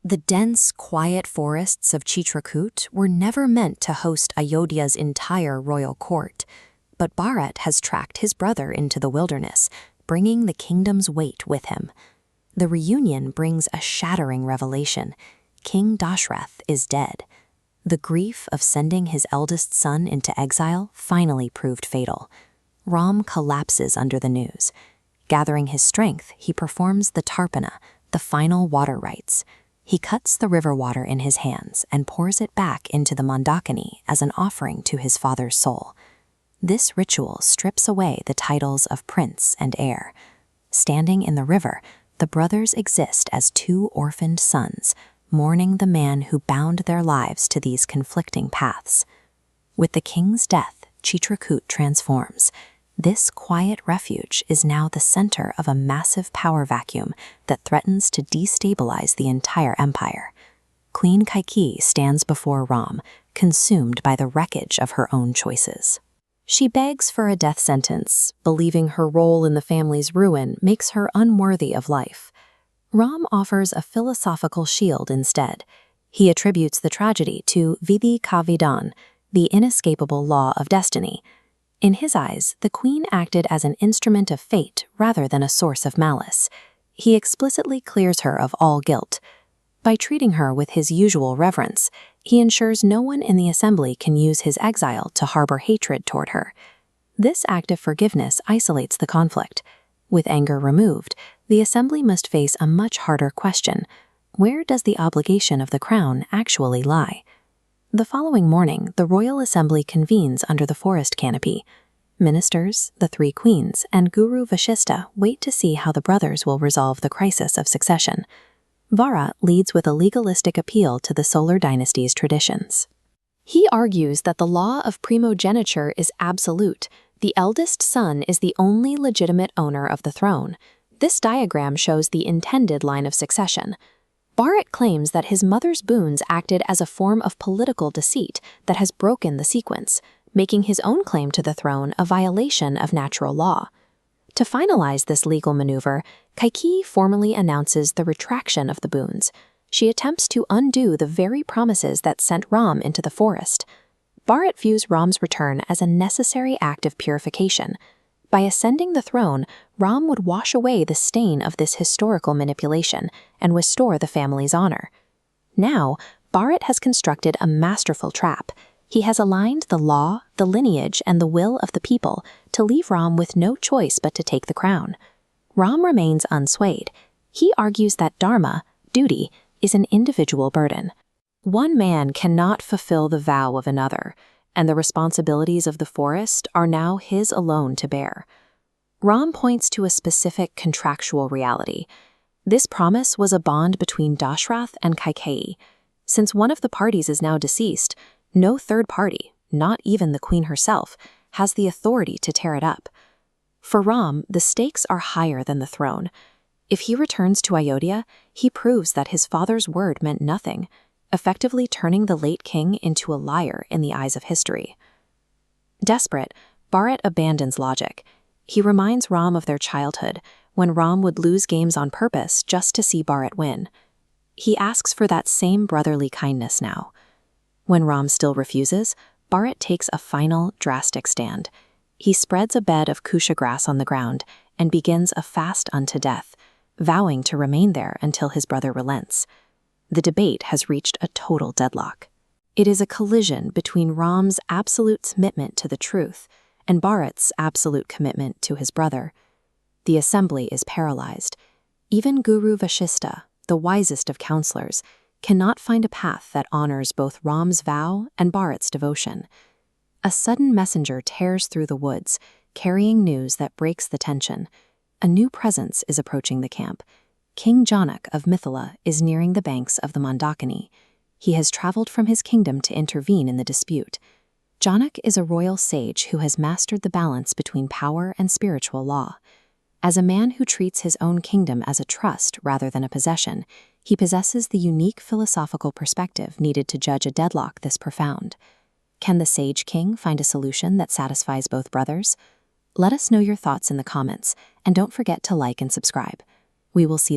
The dense, quiet forests of Chitrakoot were never meant to host Ayodhya's entire royal court, but Bharat has tracked his brother into the wilderness, bringing the kingdom's weight with him. The reunion brings a shattering revelation. King Dasharath is dead. The grief of sending his eldest son into exile finally proved fatal. Ram collapses under the news. Gathering his strength, he performs the Tarpana, the final water rites. He cuts the river water in his hands and pours it back into the Mandakini as an offering to his father's soul. This ritual strips away the titles of prince and heir. Standing in the river, the brothers exist as two orphaned sons, mourning the man who bound their lives to these conflicting paths. With the king's death, Chitrakoot transforms. This quiet refuge is now the center of a massive power vacuum that threatens to destabilize the entire empire. Queen Kaikeyi stands before Ram, consumed by the wreckage of her own choices. She begs for a death sentence, believing her role in the family's ruin makes her unworthy of life. Ram offers a philosophical shield instead. He attributes the tragedy to Vidhi ka Vidhan, the inescapable law of destiny. In his eyes, the queen acted as an instrument of fate rather than a source of malice. He explicitly clears her of all guilt. By treating her with his usual reverence, he ensures no one in the assembly can use his exile to harbor hatred toward her. This act of forgiveness isolates the conflict. With anger removed, the assembly must face a much harder question: where does the obligation of the crown actually lie? The following morning, the royal assembly convenes under the forest canopy. Ministers, the three queens, and Guru Vashishta wait to see how the brothers will resolve the crisis of succession. Bharat leads with a legalistic appeal to the solar dynasty's traditions. He argues that the law of primogeniture is absolute. The eldest son is the only legitimate owner of the throne. This diagram shows the intended line of succession. Bharat claims that his mother's boons acted as a form of political deceit that has broken the sequence, making his own claim to the throne a violation of natural law. To finalize this legal maneuver, Kaikeyi formally announces the retraction of the boons. She attempts to undo the very promises that sent Ram into the forest. Bharat views Ram's return as a necessary act of purification. By ascending the throne, Ram would wash away the stain of this historical manipulation and restore the family's honor. Now, Bharat has constructed a masterful trap. He has aligned the law, the lineage, and the will of the people to leave Ram with no choice but to take the crown. Ram remains unswayed. He argues that dharma, duty, is an individual burden. One man cannot fulfill the vow of another, and the responsibilities of the forest are now his alone to bear. Ram points to a specific contractual reality. This promise was a bond between Dasharath and Kaikeyi. Since one of the parties is now deceased, no third party, not even the queen herself, has the authority to tear it up. For Ram, the stakes are higher than the throne. If he returns to Ayodhya, he proves that his father's word meant nothing, effectively turning the late king into a liar in the eyes of history. Desperate, Bharat abandons logic. He reminds Ram of their childhood, when Ram would lose games on purpose just to see Bharat win. He asks for that same brotherly kindness now. When Ram still refuses, Bharat takes a final, drastic stand. He spreads a bed of kusha grass on the ground and begins a fast unto death, vowing to remain there until his brother relents. The debate has reached a total deadlock. It is a collision between Ram's absolute commitment to the truth and Bharat's absolute commitment to his brother. The assembly is paralyzed. Even Guru Vashishta, the wisest of counselors, cannot find a path that honors both Ram's vow and Bharat's devotion. A sudden messenger tears through the woods, carrying news that breaks the tension. A new presence is approaching the camp. King Janak of Mithila is nearing the banks of the Mandakini. He has traveled from his kingdom to intervene in the dispute. Janak is a royal sage who has mastered the balance between power and spiritual law. As a man who treats his own kingdom as a trust rather than a possession, he possesses the unique philosophical perspective needed to judge a deadlock this profound. Can the sage king find a solution that satisfies both brothers? Let us know your thoughts in the comments, and don't forget to like and subscribe. We will see